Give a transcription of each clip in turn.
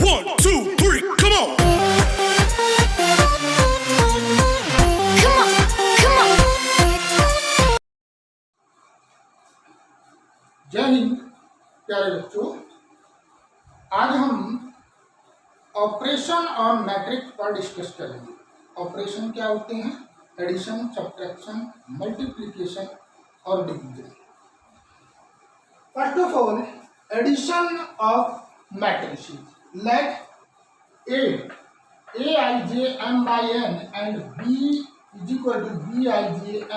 1, 2, 3, come on. Come on, come on. जय हिंद प्यारे बच्चों, आज हम ऑपरेशन और मैट्रिक्स पर डिस्कस करेंगे। ऑपरेशन क्या होते हैं? एडिशन, सब्ट्रैक्शन, मल्टीप्लिकेशन और division. First of all, addition of matrices. Let aij m by n and b is equal to bij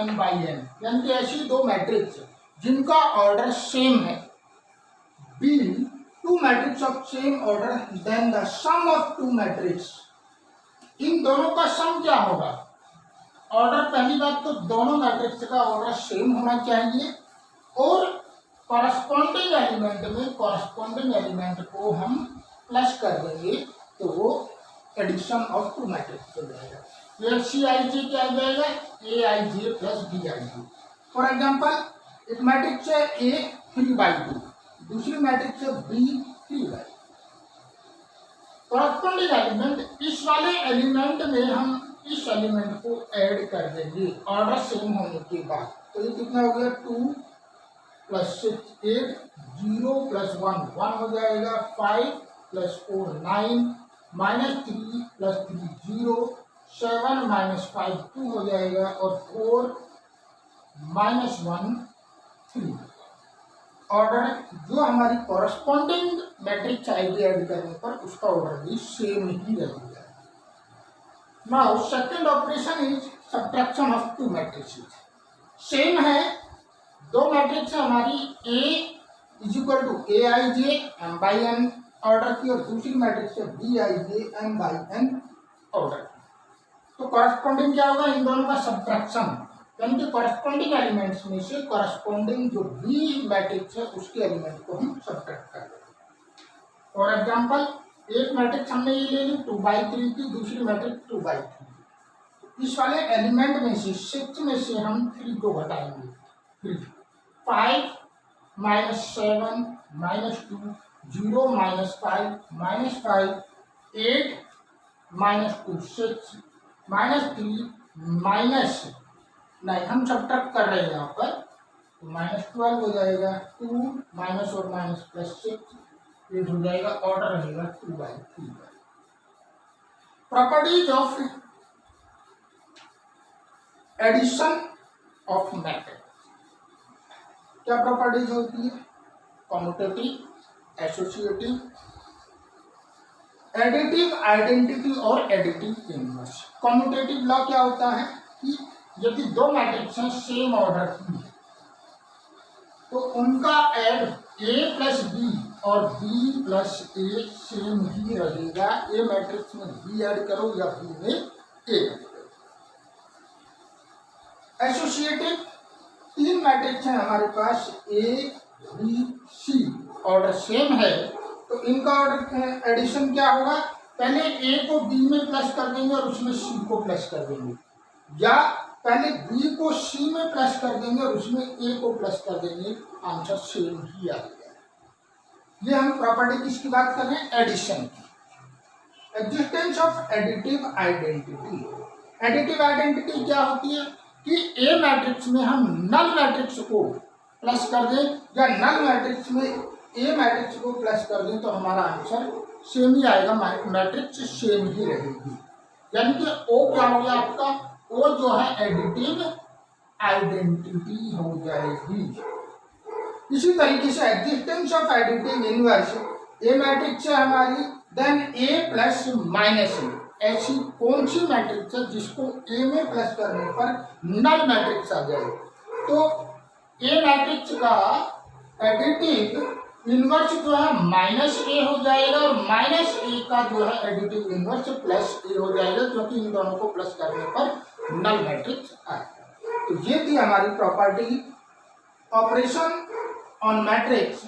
m by n, यानी कि ऐसी दो मैट्रिक्स जिनका ऑर्डर सेम है, b two matrix of same order, then the sum of two matrix. इन दोनों का सम क्या होगा? ऑर्डर, पहली बात तो दोनों मैट्रिक्स का ऑर्डर सेम होना चाहिए और कॉरस्पॉन्डिंग एलिमेंट को हम प्लस कर देंगे तो वो एडिशन ऑफ टू मैट्रिक्स हो जाएगा। फिर सी आई जे क्या आ जाएगा? A I J plus B I J. For example, एक मैट्रिक्स है ए 3/2, दूसरी मैट्रिक्स है बी 3/2। कॉरस्पॉन्डिंग एलिमेंट, इस वाले एलिमेंट में हम इस एलिमेंट को ऐड कर देंगे ऑर्डर सेम होने के बाद। तो ये कितना हो गया? 2 + 6 8, 0 + 1 1 हो जाएगा, 5 + 4 9, -3 + 3 0, 7 - 5 2 हो जाएगा और 4 - 1 3। ऑर्डर जो हमारी कॉरस्पॉन्डिंग मैट्रिक्स आएगी ऐड करने पर, उसका ऑर्डर भी सेम ही रहेगा। Now second operation is subtraction of to matrices. Same है, दो मैट्रिक्स है हमारी, A = aij m by n order की और दूसरी मैट्रिक्स है bij m by n order की। तो कॉरस्पॉन्डिंग क्या होगा? इन दोनों का सब्ट्रैक्शन, यानी कि कॉरस्पॉन्डिंग एलिमेंट्स में से कॉरस्पॉन्डिंग जो बी मैट्रिक्स है उसके एलिमेंट को हम सब्ट्रैक्ट कर देंगे। फॉर एग्जाम्पल, एक मैट्रिक्स हमने ये ले ली 2/3 की, दूसरी मैट्रिक्स 2/3। इस वाले एलिमेंट में से 6 में से हम 3 को घटाएंगे। 3 5 - 7 - 2 0 - 5 -5 8 - 2 6 -3 नहीं, हम सब्ट्रैक्ट कर रहे हैं यहाँ पर, तो -12 हो जाएगा। 2 माइनस और माइनस प्लस 6 8 हो जाएगा, ऑर्डर रहेगा 2/3। Properties of addition of matrix. क्या प्रॉपर्टीज होती है? कॉम्यूटेटिव, एसोसिएटिव, एडिटिव, आइडेंटिटी और एडिटिव इनवर्स। कॉम्यूटेटिव लॉ क्या होता है कि यदि दो मैट्रिक्स हैं सेम ऑर्डर की, तो उनका ऐड A + B और B + A सेम ही रहेगा। A मैट्रिक्स में B ऐड करो या B में A ऐड करो। एसोसिएटिव, 3 मैट्रिक्स हैं हमारे पास, A B C, order same है, तो इनका ऑर्डर एडिशन क्या होगा? पहले A को B में प्लस कर देंगे और उसमें C को प्लस कर देंगे, या पहले B को C में प्लस कर देंगे और उसमें A को प्लस कर देंगे, आंसर सेम ही आएगा। ये हम प्रॉपर्टी किसकी बात कर रहे हैं? एडिशन की। Existence of additive identity. Additive identity क्या होती है कि A मैट्रिक्स में हम नल मैट्रिक्स को प्लस कर दें या नल मैट्रिक्स में A मैट्रिक्स को प्लस कर दें तो हमारा आंसर सेम ही आएगा, मैट्रिक्स सेम ही रहेगी। यानी कि O क्या हो गया आपका? O जो है एडिटिव आइडेंटिटी हो जाएगी। इसी तरीके से existence of additive inverse, A matrix है हमारी, देन A + -A। ऐसी कौन सी मैट्रिक्स है जिसको A में प्लस करने पर नल मैट्रिक्स आ जाए? तो A मैट्रिक्स का एडिटिव इनवर्स जो है -A हो जाएगा और -A का जो है एडिटिव इनवर्स +A हो जाएगा, क्योंकि इन दोनों को प्लस करने पर नल मैट्रिक्स आएगा। तो ये थी हमारी property operation on matrix.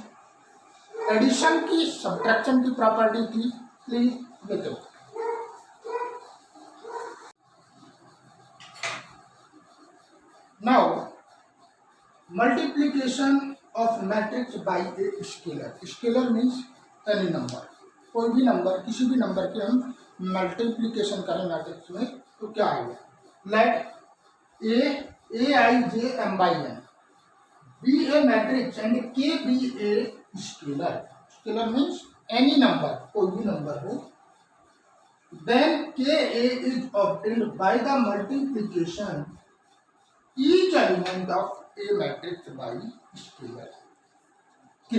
Addition की, सब्ट्रैक्शन की प्रॉपर्टी थी। प्लीज देखो, now multiplication of matrix by a scalar. Scalar means any number. कोई भी नंबर, किसी भी नंबर की हम मल्टीप्लिकेशन करें मैट्रिक्स में तो क्या आएगा? Let AIJM/N be a matrix and K be a scalar. Scalar means any number, कोई भी नंबर हो. Then Ka is obtained by the multiplication each element of a matrix by scalar. K.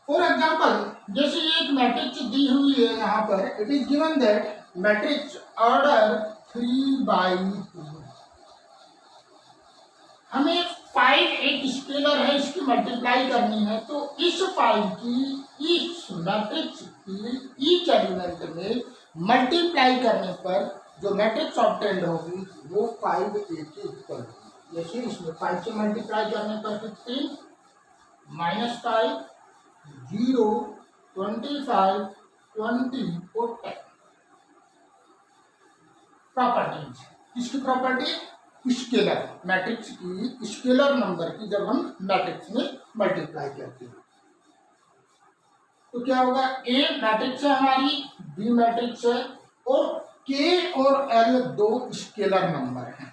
For example, जैसे एक matrix दी हुई है यहाँ पर, it is given that matrix order 3/2. हमें 5 एक स्केलर है, इसकी मल्टीप्लाई करनी है, तो इस 5 की इस मैट्रिक्स की ईच एलिमेंट में मल्टीप्लाई करने पर जो मैट्रिक्स ऑब्टेंड होगी वो 5 एक के इक्वल होगी. जैसे इसमें 5 से मल्टीप्लाई करने पर 15 -5 0 25 20 और 10. प्रॉपर्टीज, इसकी प्रॉपर्टी स्केलर, मैट्रिक्स की स्केलर नंबर की जब हम मैट्रिक्स में मल्टीप्लाई करते हैं तो क्या होगा? ए मैट्रिक्स है हमारी, बी मैट्रिक्स है और के और एल दो स्केलर नंबर हैं.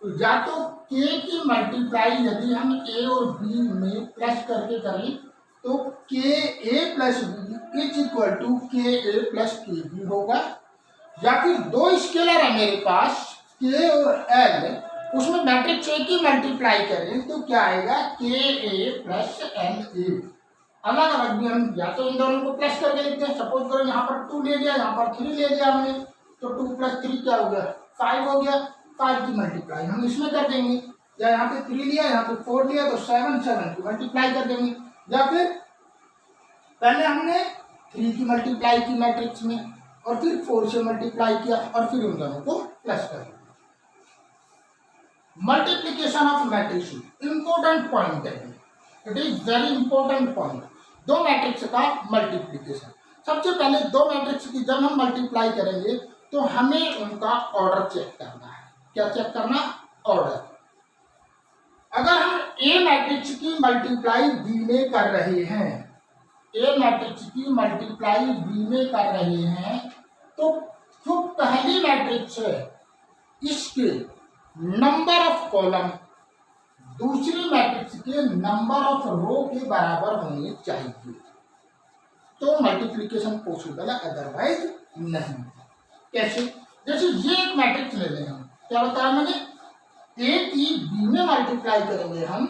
तो या तो के की मल्टीप्लाई यदि हम ए और बी में प्लस करके करें तो k A plus B is equal to k A plus के बी होगा, या फिर दो स्केलर है मेरे पास के और एल, उसमें मैट्रिक्स ए की मल्टीप्लाई करें तो क्या आएगा? के ए प्लस एल ए. अलग अलग भी हम या तो इन दोनों को प्लस करके लिखते हैं. सपोज करो यहाँ पर 2 ले लिया, यहाँ पर 3 ले लिया हमने, तो 2 + 3 क्या हो गया? 5 हो गया. 5 की मल्टीप्लाई हम इसमें कर देंगे, या यहाँ पे 3 लिया, यहाँ पे 4 लिया तो 7 की मल्टीप्लाई कर देंगे, या फिर पहले हमने 3 की मल्टीप्लाई की मैट्रिक्स में और फिर 4 से मल्टीप्लाई किया और फिर उन दोनों को प्लस कर दिया. Multiplication of matrix important point है, it is very important point. दो मैट्रिक्स का मल्टीप्लीकेशन. सबसे पहले दो मैट्रिक्स की जब हम मल्टीप्लाई करेंगे तो हमें उनका ऑर्डर चेक करना है. क्या चेक करना? ऑर्डर. अगर हम ए मैट्रिक्स की मल्टीप्लाई बी में कर रहे हैं, ए मैट्रिक्स की मल्टीप्लाई बी में कर रहे हैं, तो जो पहली मैट्रिक्स है इसके नंबर ऑफ कॉलम दूसरी मैट्रिक्स के नंबर ऑफ रो के बराबर होने चाहिए तो मल्टीप्लिकेशन पॉसिबल है, अदरवाइज नहीं. कैसे? जैसे ये एक मैट्रिक्स ले लें हम, क्या बताया मैंने? ए की बी में मल्टीप्लाई करेंगे हम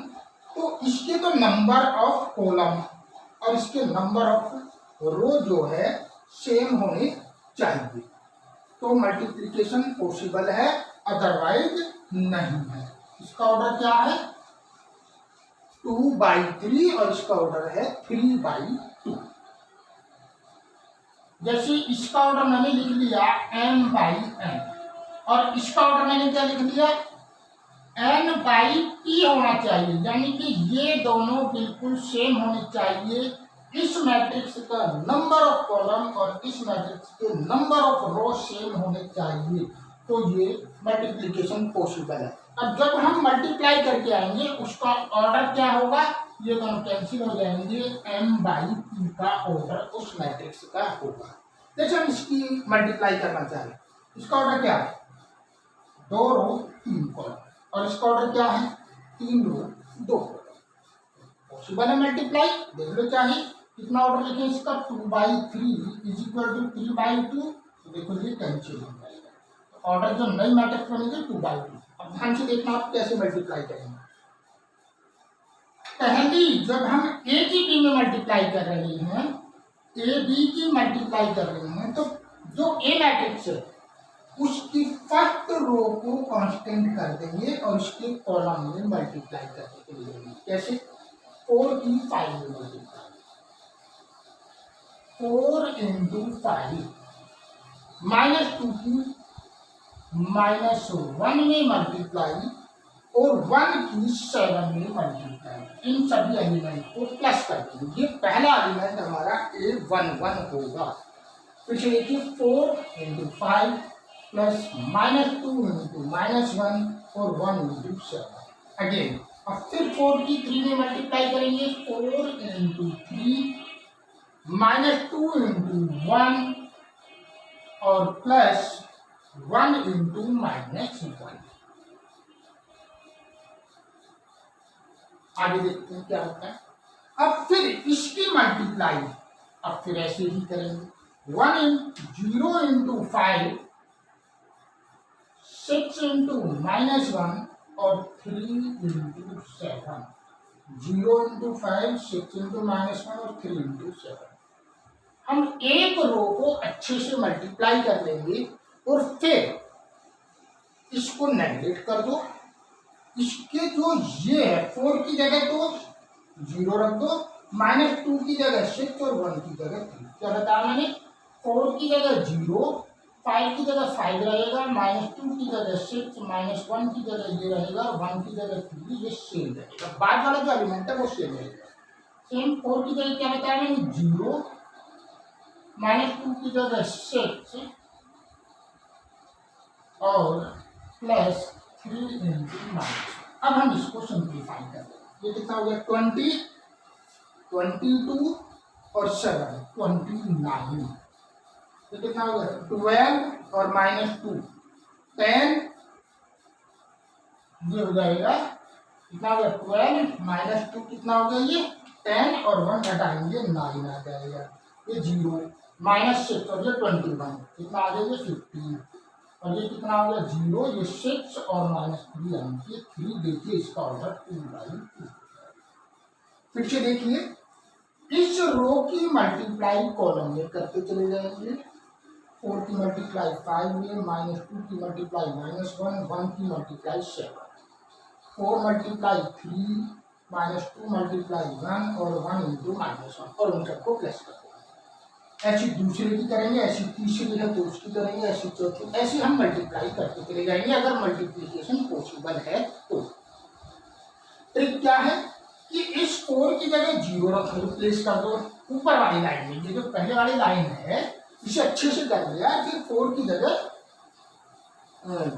तो इसके तो नंबर ऑफ कॉलम और इसके नंबर ऑफ रो जो है सेम होने चाहिए तो मल्टीप्लिकेशन पॉसिबल है, अदरवाइज नहीं है. इसका ऑर्डर क्या है? 2/3 और इसका ऑर्डर है 3/2. जैसे इसका ऑर्डर मैंने लिख लिया m/n और इसका ऑर्डर मैंने क्या लिख लिया? n/p होना चाहिए, यानी कि ये दोनों बिल्कुल सेम होने चाहिए. इस मैट्रिक्स का नंबर ऑफ कॉलम और इस मैट्रिक्स के नंबर ऑफ रो सेम होने चाहिए तो ये मल्टीप्लिकेशन पॉसिबल है. अब जब हम मल्टीप्लाई करके आएंगे उसका ऑर्डर क्या होगा? ये दोनों कैंसिल हो जाएंगे, m/p का ऑर्डर उस मैट्रिक्स का होगा. जैसे हम इसकी मल्टीप्लाई करना चाहें, इसका ऑर्डर क्या है? 2 रो 3 कॉलम और इसका ऑर्डर क्या है? 3 रो 2 कॉलम. पॉसिबल है मल्टीप्लाई. देख लो चाहे कितना ऑर्डर लिखें इसका? 2/3 इज इक्वल टू 3/2. तो देखो ये कैंसिल हो जाएगा. ऑर्डर जो नई मैट्रिक्स बनेगी 2/2. अब ध्यान से देखना आप कैसे मल्टीप्लाई करेंगे. पहली जब हम ए की बी में मल्टीप्लाई कर रहे हैं, ए बी की मल्टीप्लाई कर रहे हैं, तो जो ए मैट्रिक्स है उसकी फर्स्ट रो को कांस्टेंट कर देंगे और उसके कॉलम में मल्टीप्लाई करके लेंगे. कैसे? 4 की 5 में मल्टीप्लाई. 4 × 5 -2 की -1 में मल्टीप्लाई और 1 की 7 में मल्टीप्लाई. इन सभी एलिमेंट को प्लस कर देंगे. ये पहला एलिमेंट हमारा A11 होगा. फिर से देखिए 4 × 5 प्लस -2 × -1 और 1 × 7 अगेन. अब फिर 4 की 3 में मल्टीप्लाई करेंगे. 4 × 3 -2 इंटू 1 और +1 इंटू -1। आगे देखते हैं क्या होता है। अब फिर इसकी मल्टीप्लाई अब फिर ऐसे ही करेंगे। 0 इंटू 5, 6 इंटू -1 और 3 इंटू 7। 0 इंटू 5, 6 इंटू -1 और 3 इंटू 7। हम एक रो को अच्छे से मल्टीप्लाई कर लेंगे और फिर इसको नेगलेक्ट कर दो। इसके जो ये है 4 की जगह तो 0 रख दो, -2 की जगह 6 और 1 की जगह 3। क्या बताया मैंने? 4 की जगह 0, 5 की जगह 5 रहेगा, -2 की जगह 6, -1 की जगह ये रहेगा, 1 की जगह 3, ये सेम रहेगा। बाद वाला जो एलिमेंट है वो सेम रहेगा। सेम 4 की जगह क्या बताया मैंने? 0, -2 की जगह 6 और +3 इंटू -। अब हम इसको सिंप्लीफाई कर देंगे। ये कितना हो गया? 20, 22 और 7, 29। ये कितना हो गया? 12 और -2, 10। ये हो जाएगा कितना हो गया? 12 -2 कितना हो गया? ये 10 और 1 हटाएंगे 9 आ जाएगा। ये 0 -6 और ये 21 कितना आ जाएगा? 15 और ये कितना हो गया? 0, ये 6 और -3 यानी कि 3। देखिए इसका ऑर्डर 2/2। फिर से देखिए इस रो की मल्टीप्लाई कॉलम में करते चले जाएंगे। 4 की मल्टीप्लाई 5 में, -2 की मल्टीप्लाई -1, 1 की मल्टीप्लाई 7, 4 मल्टीप्लाई 3, -2 मल्टीप्लाई 1 और 1 इंटू -1 और उन सबको प्लस कर देंगे। ऐसी दूसरे की करेंगे, ऐसी तीसरी है तो उसकी करेंगे, ऐसी चौथी, ऐसे हम मल्टीप्लाई करते चले जाएंगे अगर मल्टीप्लिकेशन पॉसिबल है तो। ट्रिक क्या है कि इस 4 की जगह 0 रख रिप्लेस कर दो ऊपर वाली लाइन में। ये जो पहले वाली लाइन है इसे अच्छे से कर लिया, फिर 4 की जगह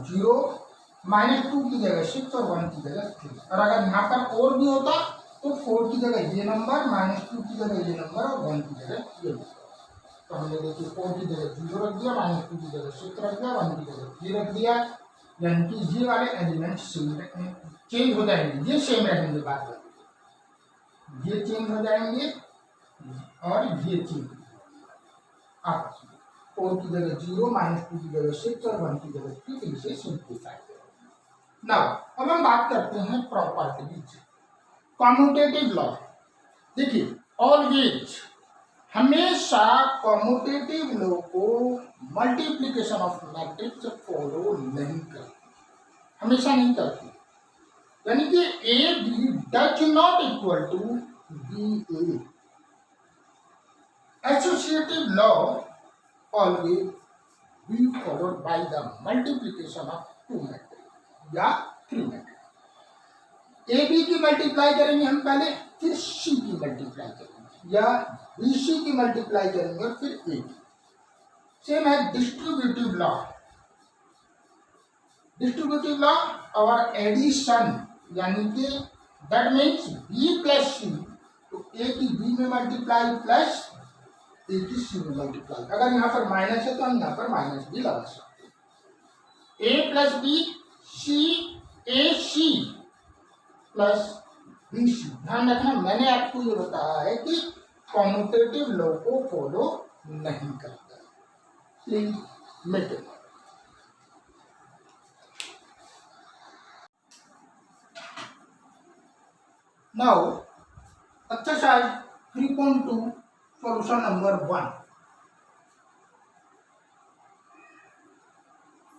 0, -2 की जगह 6 और 1 की जगह 3। और अगर यहाँ पर और भी होता तो 4 की जगह ये नंबर, -2 की जगह ये नंबर और 1 की जगह ये नंबर। तो हमने देखिए 4 की जगह 0 रख दिया, -2 की जगह 6 रख दिया, 1 की जगह 3 रख दिया। यानी कि ये वाले एलिमेंट चेंज हो जाएंगे, ये सेम रहेंगे बाद में, ये चेंज हो जाएंगे और ये चेंज आपस में। 4 की जगह 0, -2 की जगह 6 और 1 की जगह 3। फिर इसे सिंप्लीफाई करें। नाउ अब हम बात करते हैं प्रॉपर्टीज। Commutative law. देखिए ऑलवेज हमेशा कॉम्यूटेटिव लॉ को मल्टीप्लिकेशन ऑफ मैट्रिक्स फॉलो नहीं करती, हमेशा नहीं करती। यानी कि A B does not equal to B A. Associative law always be followed by the multiplication of 2 matrix या 3 मैट्रिक्स। ए बी की मल्टीप्लाई करेंगे हम पहले, फिर सी की मल्टीप्लाई करेंगे, या बी सी की मल्टीप्लाई करेंगे और फिर ए की। सेम है डिस्ट्रीब्यूटिव लॉ। डिस्ट्रीब्यूटिव लॉ और एडिशन, यानी कि दैट मीन्स बी प्लस सी, तो ए की बी में मल्टीप्लाई प्लस ए की सी में मल्टीप्लाई। अगर यहाँ पर माइनस है तो हम यहाँ पर माइनस भी लगा सकते हैं। ए प्लस बी, सी ए सी प्लस बी सी। ध्यान रखना मैंने आपको ये बताया है कि कॉम्यूटेटिव लॉ को फॉलो नहीं करता। Please make it. Now exercise 3.2 solution number 1।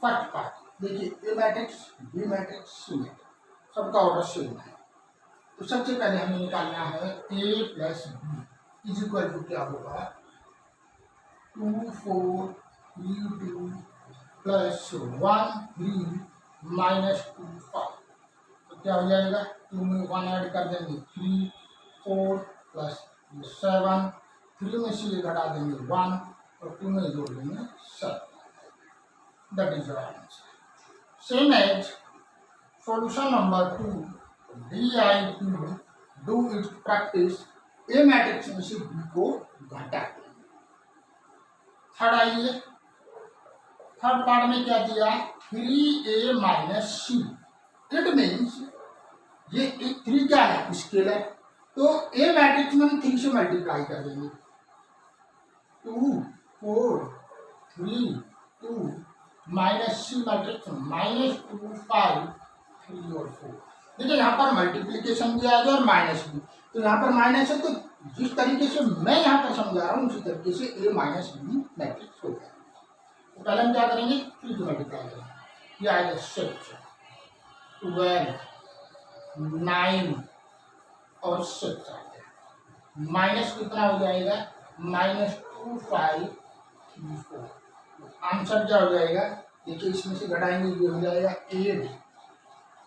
First part देखिए, A matrix, B matrix, C matrix, सबका ऑर्डर सेम है। तो सबसे पहले हमें निकालना है A plus B is equal to क्या होगा? 2 4 3 2 प्लस 1 3 माइनस 2 5। तो क्या हो जाएगा? 2 में 1 ऐड कर देंगे 3 4 प्लस 7, 3 में से ये घटा देंगे 1 और 2 में जोड़ देंगे 7। That is your answer. Same as solution number 2, DI2 do its practice A matrix में से बी को घटा देंगे। थर्ड आइए, थर्ड पार्ट में क्या दिया, 3a minus C. It means ये 3 क्या है, स्केलर, तो ए मैट्रिक्स में हम 3 से मल्टीप्लाई कर देंगे। 2 4 3 2 माइनस सी मैट्रिक्स -2 5 3 और 4। देखिए यहाँ पर मल्टीप्लीकेशन भी आ गया और माइनस भी, तो यहाँ पर माइनस है, तो जिस तरीके से मैं यहाँ पर समझा रहा हूँ उसी तरीके से ए माइनस बी मैट्रिक्स हो जाएगा। तो पहले हम क्या करेंगे, 3 से मल्टीप्लाई करेंगे, ये आएगा 6 12 9 और 6 आएगा, माइनस कितना हो जाएगा, -2 5 3 4। आंसर क्या हो जाएगा, देखिए इसमें से घटाएंगे, ये हो जाएगा 8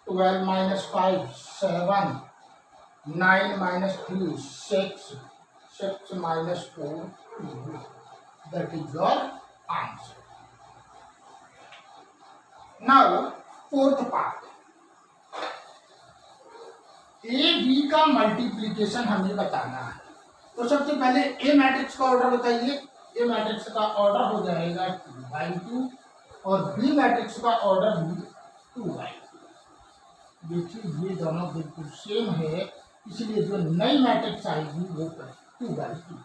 12 minus 5 7 9 minus 3 6 6 minus 4 2। That is your answer. Now fourth part, A B का मल्टीप्लीकेशन हमें बताना है। तो सबसे पहले ए मैट्रिक्स का ऑर्डर बताइए। ए मैट्रिक्स का ऑर्डर हो जाएगा 2/2 और बी मैट्रिक्स का ऑर्डर भी 2/2। देखिए ये दोनों बिल्कुल सेम है, इसलिए जो नई मैट्रिक्स आएगी वो 2/2।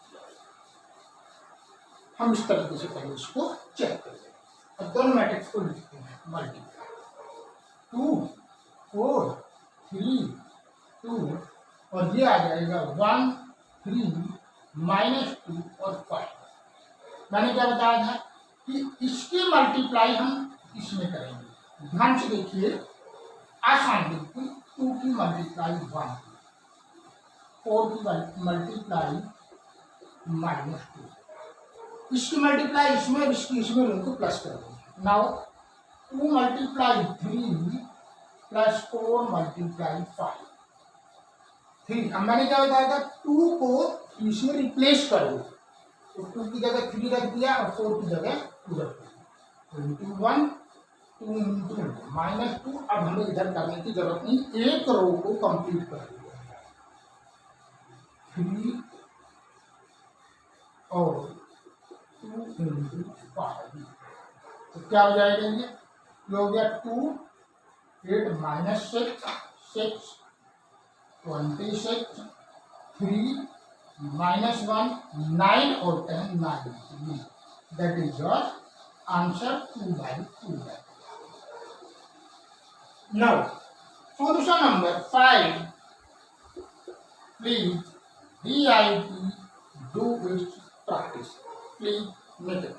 हम इस तरीके से पहले इसको चेक करेंगे और दोनों मैट्रिक्स को लिखते हैं, मल्टीप्लाई 2 4 3 2 और ये आ जाएगा 1 3 -2 और 5। मैंने क्या बताया था कि इसकी मल्टीप्लाई हम इसमें करेंगे। ध्यान से देखिए, आसान बिल्कुल। 2 की मल्टीप्लाई 1, 4 की मल्टीप्लाई -2, इसकी मल्टीप्लाई इसमें, इसकी इसमें, उनको प्लस कर देंगे। Now 2 multiply 3 plus 4 multiply 5 3। अब मैंने क्या बताया था, 2 को 3 से रिप्लेस करो, तो 2 की जगह 3 रख दिया और 4 की जगह 2 रख दिया। 1 2 -2। अब हमें इधर करने की जरूरत नहीं, एक रो को कंप्लीट कर दिया 3 और 2 × 5। तो क्या हो जाएगा, ये हो गया 2 8 -6 6 26 3 -1 9 और 10 9। That is your answer 2/2। Now solution number 5, please DIP do its practice. Please make it.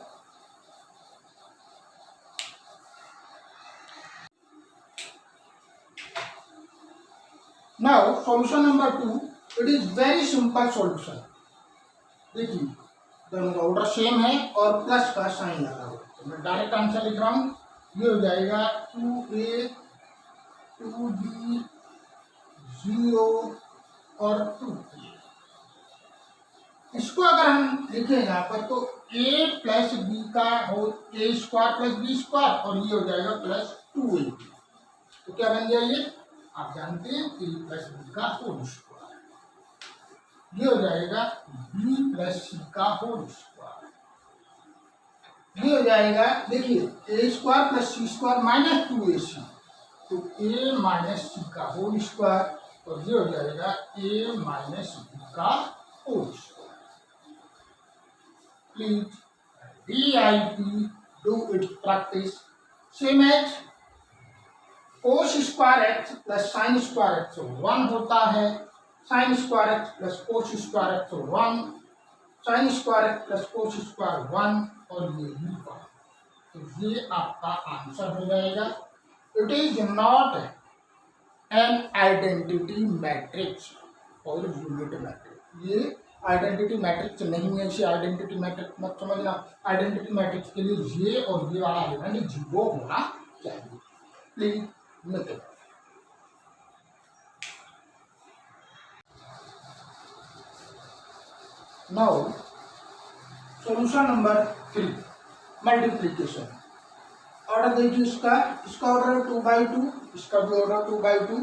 Now solution number 2, it is very simple solution. देखिए दोनों का ऑर्डर सेम है और प्लस का साइन लगा हुआ है, तो मैं डायरेक्ट आंसर लिख रहा हूँ। ये हो जाएगा 2a 2b 0 और 2। इसको अगर हम लिखें यहाँ पर तो a प्लस बी का हो a square plus B square और ये हो जाएगा प्लस 2ab। तो क्या बन गया, ये आप जानते हैं a प्लस बी का होल स्क्वायर, ये हो जाएगा b प्लस सी का होल स्क्वायर, ये हो जाएगा, देखिए a square plus C square -2ac, तो a माइनस सी का होल स्क्वायर और ये हो जाएगा a माइनस बी का whole square. Please DIP do its practice. Same as cos square X plus sine square X 1 होता है, sine square X plus cos square X 1, sine square X plus cos square 1 और ये भी 1। तो ये आपका answer हो जाएगा। It is not an identity matrix और यूनिट मैट्रिक्स। ये आइडेंटिटी मैट्रिक्स नहीं है, इसे आइडेंटिटी मैट्रिक्स मत समझना। आइडेंटिटी मैट्रिक्स के लिए ये और ये वाला एलिमेंट 0 होना चाहिए। Please make it. Now solution number 3, multiplication. Order देखिए इसका ऑर्डर 2/2, इसका भी ऑर्डर 2/2।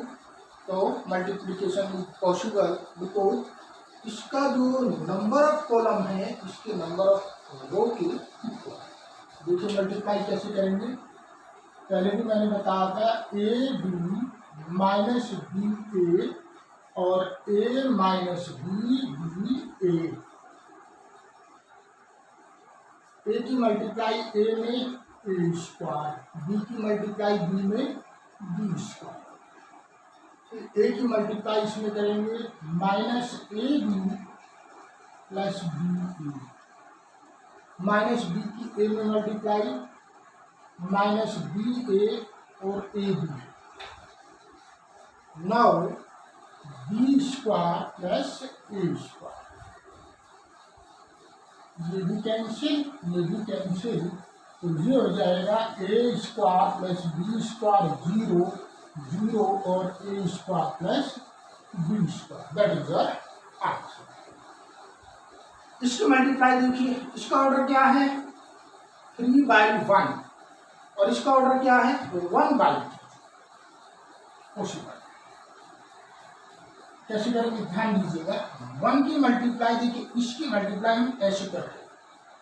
तो मल्टीप्लिकेशन इज पॉसिबल बिकॉज इसका जो नंबर ऑफ कॉलम है इसके नंबर ऑफ रो के इक्वल। देखिए मल्टीप्लाई कैसे करेंगे, पहले भी मैंने बताया था A B minus B A और A minus B B A की मल्टीप्लाई ए में ए स्क्वायर, बी की मल्टीप्लाई बी में बी स्क्वायर, ए की मल्टीप्लाई इसमें करेंगे minus A B plus B A, minus B की ए में मल्टीप्लाई माइनस बी ए और A B, now B square plus A square, ये भी कैंसिल, तो ये हो जाएगा A square plus B square zero zero और A square plus B square, that is your answer. इसकी मल्टीप्लाई देखिए, इसका ऑर्डर क्या है 3/1 और इसका ऑर्डर क्या है 1/3। उसी पर कैसे करेंगे ध्यान दीजिएगा, 1 की मल्टीप्लाई देखिए, इसकी मल्टीप्लाई हम ऐसे करते हैं,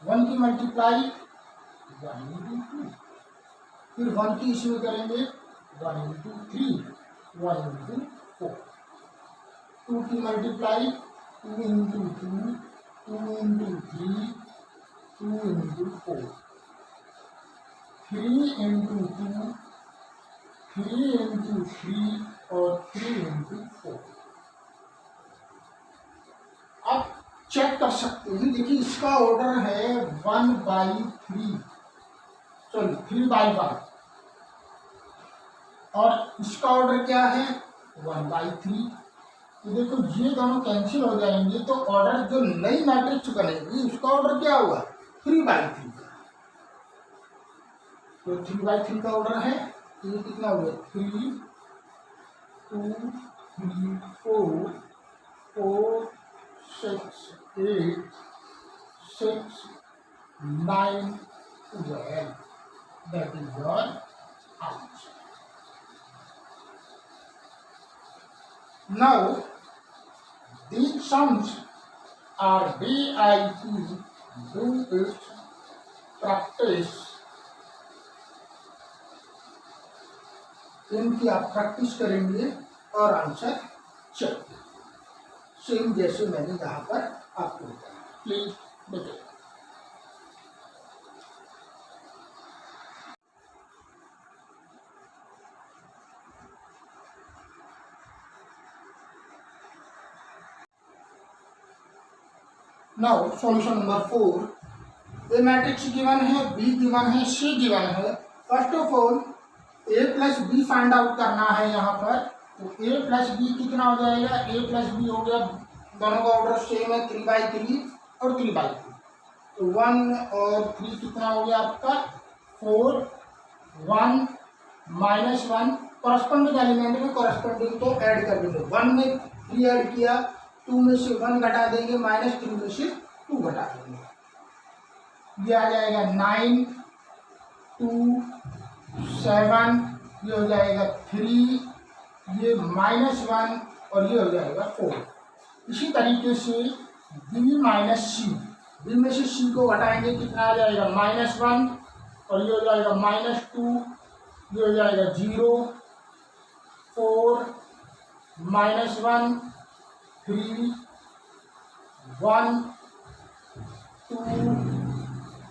1 की मल्टीप्लाई 1 into 2, फिर 1 की इसमें करेंगे 1 into 3, 1 into 4, 2 की multiply 2 into 2, 2 into 3, 2 into 4, 3 into 2, 3 into 3 और 3 into 4। आप चेक कर सकते हैं, देखिए इसका ऑर्डर है 1/3, सॉरी 3/1 और इसका ऑर्डर क्या है 1/3। तो देखो ये दोनों कैंसिल हो जाएंगे, तो ऑर्डर जो नई मैट्रिक्स बनेगी उसका ऑर्डर क्या हुआ 3/3 का, तो 3/3 का ऑर्डर है, तो ये कितना हुआ 3 2 3 4 4 6 8 6 9 12, that is your answer. Now these sums are DIP, do it, practice, इनकी आप प्रैक्टिस करेंगे और आंसर चेक सेम जैसे मैंने यहाँ पर आपको बताया, प्लीज देखिए। Now solution number 4, A matrix given है, बी गिवन है, सी गिवन है। First of all A plus B find out करना है यहाँ पर, तो ए प्लस बी कितना हो जाएगा, ए प्लस बी हो गया, दोनों का ऑर्डर सेम है 3/3 और 3/3, तो 1 और 3 कितना हो गया आपका 4, 1 -1, कॉरस्पॉन्डिंग एलिमेंट में कॉरस्पॉन्डिंग को ऐड कर देंगे, 1 में 3 ऐड किया, 2 में से 1 घटा देंगे, -3 में से 2 घटा देंगे, ये आ जाएगा 9 2 7, ये हो जाएगा 3, ये -1 और ये हो जाएगा 4। इसी तरीके से बी माइनस सी, बी में से सी को घटाएंगे कितना आ जाएगा -1 और ये हो जाएगा -2, ये हो जाएगा 0 4 -1 3 1 2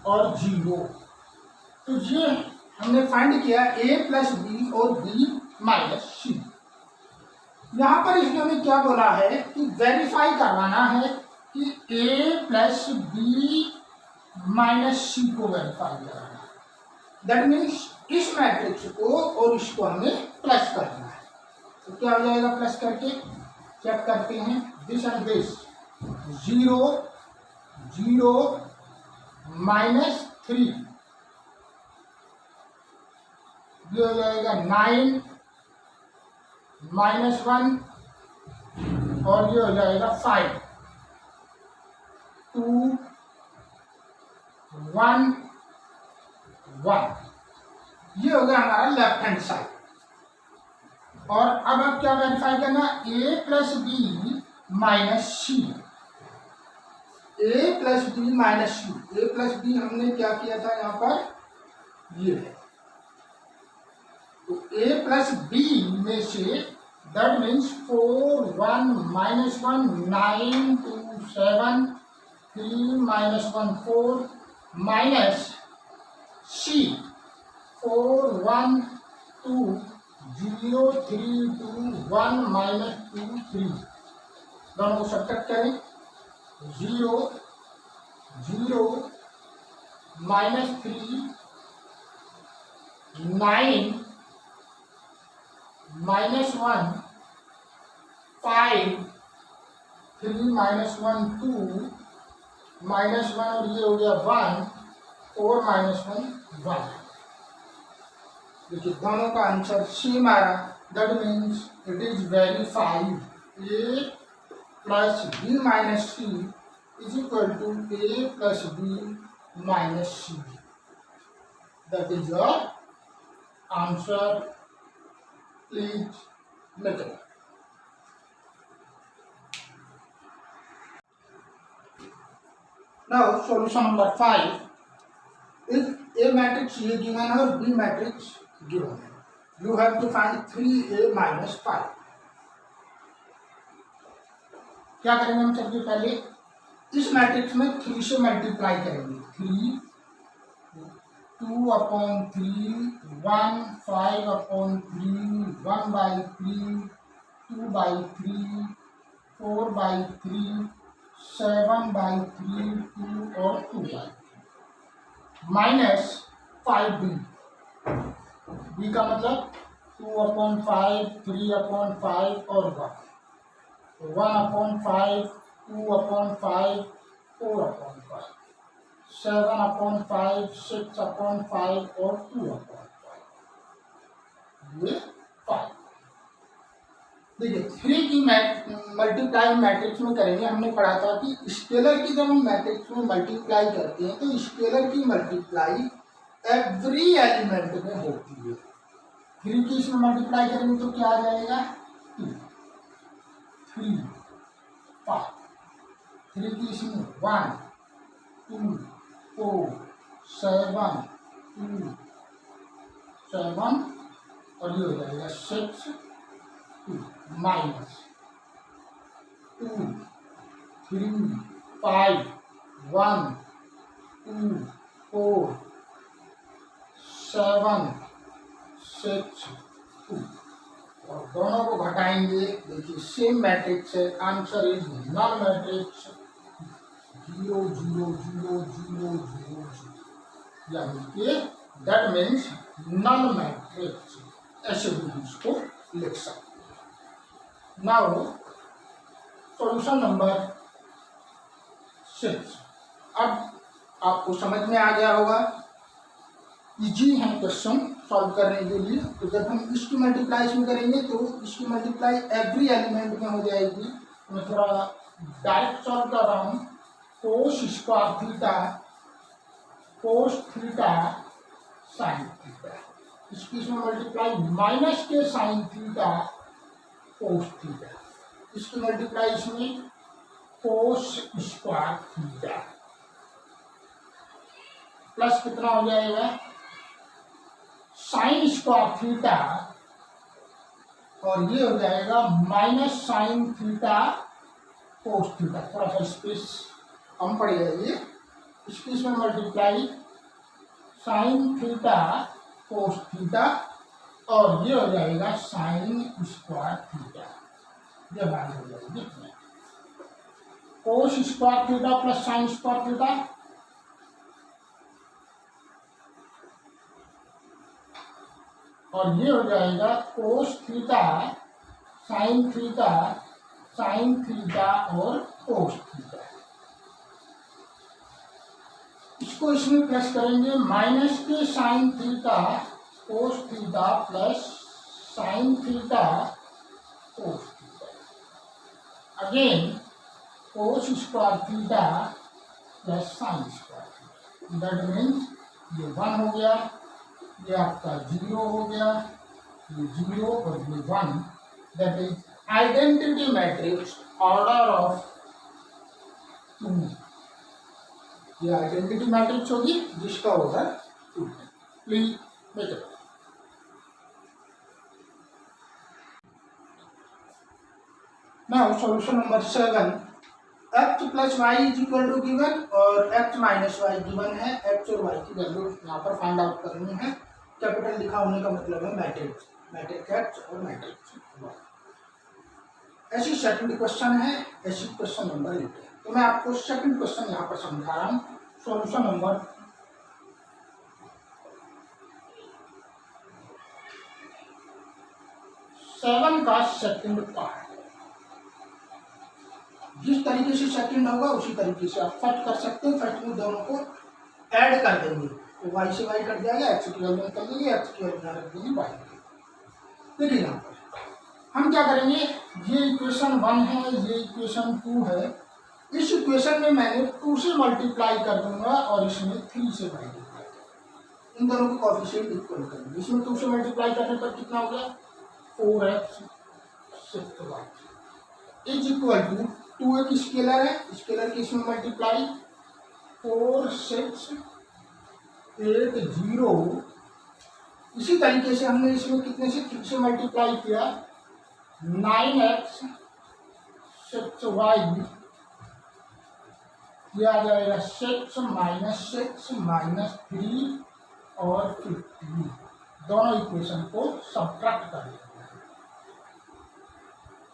और 0। तो ये हमने फाइंड किया ए प्लस बी और बी माइनस सी। यहाँ पर इसने हमें क्या बोला है कि वेरीफाई करवाना है कि ए प्लस बी माइनस सी को वेरीफाई कराना है, दैट मीन्स इस मैट्रिक्स को और इसको हमें प्लस करना है। तो क्या हो जाएगा प्लस करके, चेक करते हैं, दिस एंड दिस 0 0 -3, ये हो जाएगा 9 -1 और ये हो जाएगा 5 2 1 1, ये हो गया हमारा लेफ्ट हैंड साइड। और अब क्या वेरीफाई करना, ए प्लस बी माइनस सी, ए प्लस बी माइनस सी, ए प्लस बी हमने क्या किया था यहाँ पर, ये है, तो ए प्लस बी में से that means 4 1 minus 1 9 2 7 3 minus 1 4 minus C 4 1 2 0 3 2 1 minus 2 3, दोनों को सब्ट्रैक्ट करें, 0 0 माइनस 3 9 माइनस 1 5 3 माइनस 1 2 माइनस 1 और ये हो गया 1 4 माइनस 1 1। देखिए दोनों का आंसर सेम आ रहा, that means it is verified, A plus B minus C is equal to A plus B minus C, that is your answer, please make it. Now solution number 5. If A matrix A given or B matrix given, you have to find 3A minus 5. क्या करेंगे हम सबसे पहले, इस matrix में 3 से multiply करेंगे, 3 2 upon 3 1 5 upon 3 1 by 3 2 by 3 4 by 3 7 by 3 2 और 2 by 3 माइनस 5b, b का मतलब 2 upon 5 3 upon 5 और 1 1 upon 5 2 upon 5 4 upon 5 7 upon 5 6 upon 5 और 2 upon 5, ये 5। देखिए 3 की मल्टीप्लाई मैट्रिक्स में करेंगे, हमने पढ़ा था कि स्केलर की जब हम मैट्रिक्स में मल्टीप्लाई करते हैं तो स्केलर की मल्टीप्लाई एवरी एलिमेंट में होती है। 3 की इसमें मल्टीप्लाई करेंगे तो क्या आ जाएगा, 2 3 5, 3 की इसमें 1 2 4 7 2 7 और ये हो जाएगा 6 2 माइनस 2 3 5 1 2 4 7 6 2 और दोनों को घटाएंगे, देखिए सेम मैट्रिक्स है, आंसर इज नॉन मैट्रिक्स 0 0 0 0 0 यानी कि दैट मीन्स नॉन मैट्रिक्स, ऐसे भी हम इसको लिख सकते हैं। नाउ सॉल्यूशन नंबर 6, अब आपको समझ में आ गया होगा, इजी है क्वेश्चन सॉल्व करने के लिए। तो जब हम इसकी मल्टीप्लाई इसमें करेंगे तो इसकी मल्टीप्लाई एवरी एलिमेंट में हो जाएगी। मैं थोड़ा डायरेक्ट सॉल्व कर रहा हूँ, cos square theta cos theta sine theta, इसकी इसमें मल्टीप्लाई माइनस के साइन थीटा कोस थीटा, इसकी मल्टीप्लाई इसमें कोस स्क्वायर थीटा प्लस कितना हो जाएगा साइन स्क्वायर थीटा और ये हो जाएगा minus sine theta cos theta. थोड़ा सा स्पेस कम पड़ जाएगी, इसकी इसमें multiply sine theta cos theta और ये हो जाएगा साइन स्क्वायर थीटा, ये बात हो जाएगी cos square theta plus sine square theta और ये हो जाएगा कोस थीटा साइन थीटा और कोस थीटा। इसको इसमें प्लस करेंगे, माइनस के sine theta cos theta plus sine theta cos theta, again cos square theta plus sine square theta, that means ये 1 हो गया, ये आपका 0 हो गया, ये 0 और ये 1, that is identity matrix order of 2 ये आइडेंटिटी मैट्रिक्स होगी जिसका ऑर्डर 2 है। Please make it. Now solution number 7, x plus Y is equal to given और x माइनस वाई गिवन है। x और y की वैल्यू यहाँ पर फाइंड आउट करनी है। कैपिटल लिखा होने का मतलब है मैट्रिक्स, मैट्रिक्स x और मैट्रिक्स y। ऐसी सेकंड क्वेश्चन है, ऐसी क्वेश्चन नंबर 8 है। तो मैं आपको सेकंड क्वेश्चन यहाँ पर समझा रहा हूँ। सॉल्यूशन नंबर 7 का सेकंड पार्ट। जिस तरीके से सेकंड होगा उसी तरीके से आप फट कर सकते हैं। फट में दोनों को ऐड कर देंगे तो y से y कट जाएगा, x की वैल्यू निकल देंगे, x की वैल्यू रख देंगे y की। देखिए यहाँ पर हम क्या करेंगे, ये इक्वेशन 1 है, ये इक्वेशन 2 है। इस इक्वेशन में मैंने 2 से मल्टीप्लाई कर दूंगा और इसमें 3 से मल्टीप्लाई कर, इन दोनों के कोएफिशिएंट इक्वल करेंगे। इसमें 2 से मल्टीप्लाई करने पर कितना हो गया 4x 6y is equal to 2 एक स्केलर है, स्केलर की इसमें मल्टीप्लाई 4 6 8 0। इसी तरीके से हमने इसमें कितने से 3 से मल्टीप्लाई किया 9x 6y, ये आ जाएगा 6 माइनस 3 और 15। दोनों इक्वेशन को सब्ट्रैक्ट कर लेंगे।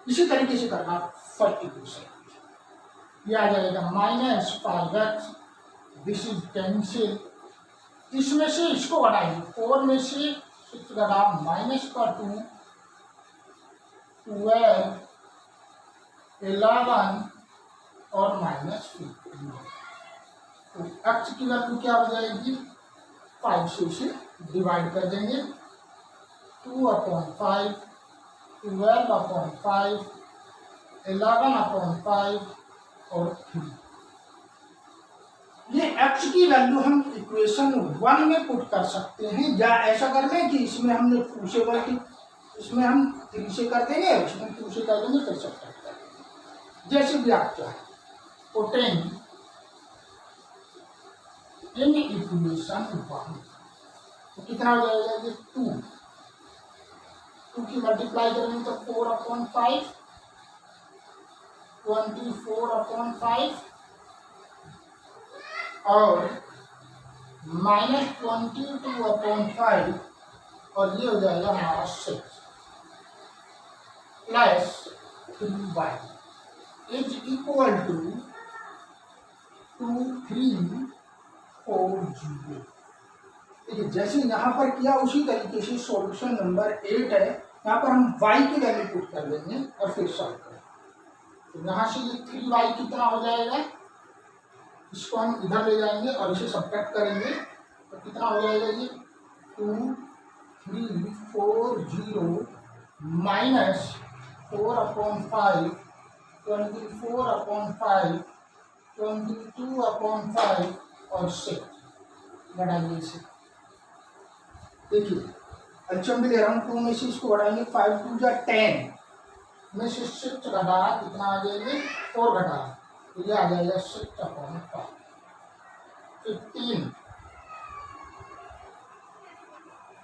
इसी तरीके से करना फर्स्ट इक्वेशन, ये आ जाएगा -5x, दिस इज कैंसिल। इसमें से इसको घटाइए, 4 में से 6 घटा -2 12 11 और -15। तो x की वैल्यू क्या हो जाएगी 5 से उसे डिवाइड कर देंगे। 2/5 12/5 11/5 और 3। ये x की वैल्यू हम इक्वेशन 1 में पुट कर सकते हैं, या ऐसा कर लें कि इसमें हमने 2 से इसमें हम 3 से कर देंगे, इसमें 2 से कर देंगे, फिर सब्ट्रैक्ट कर देंगे, जैसे भी आप चाहें। पुटिंग इन इक्वेशन 1 तो कितना हो जाएगा ये 2 की मल्टीप्लाई करेंगे तो 4/5 24/5 और -22/5 और ये हो जाएगा हमारा 6 plus 3y is equal to 2340। देखिए जैसे यहाँ पर किया उसी तरीके से सॉल्यूशन नंबर 8 है। यहाँ पर हम y की वैल्यू पुट कर देंगे और फिर सॉल्व करें। तो यहाँ से ये 3y कितना हो जाएगा, इसको हम इधर ले जाएंगे और इसे सब्ट्रैक्ट करेंगे तो कितना हो जाएगा ये 2340 माइनस 4/5 24/5 22/5 और 6 बढ़ाइए इसे। देखिए एल्शियम भी ले रहा हूँ, 2 में से इसको बढ़ाएंगे 5 2 जा 10 में से 6 घटा कितना आ जाएगा 4 घटा तो ये आ जाएगा 6/5 15।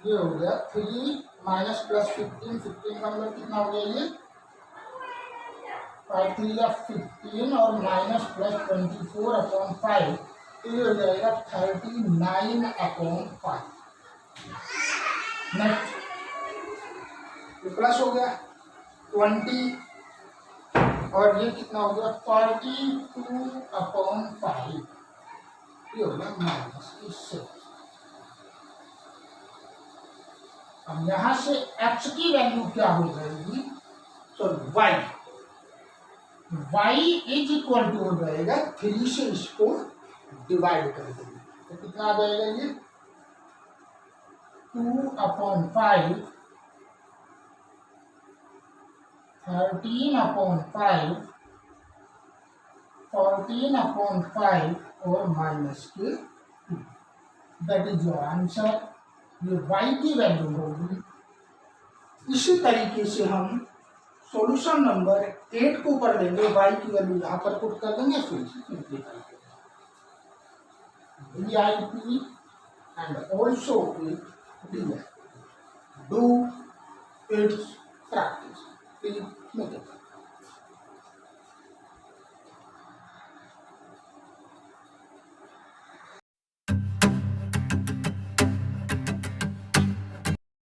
ये हो गया 3 माइनस प्लस 15 का मतलब कितना हो गया ये 5 3 या 15 और माइनस प्लस 24/5 तो ये हो जाएगा 39/5। नेक्स्ट ये प्लस हो गया 20 और ये कितना हो गया 42/5 ये हो गया -6। अब यहाँ से x की वैल्यू क्या हो जाएगी, sorry y is equal to हो जाएगा 3 से इसको डिवाइड कर देंगे तो कितना आ जाएगा ये 2/5 13/5 14/5 और -2 दैट इज योर आंसर। ये y की वैल्यू होगी। इसी तरीके से हम सॉल्यूशन नंबर 8 को कर लेंगे। y की वैल्यू यहाँ पर पुट कर देंगे फिर सिंप्लीफाई करेंगे। VIP and also a DI. Do its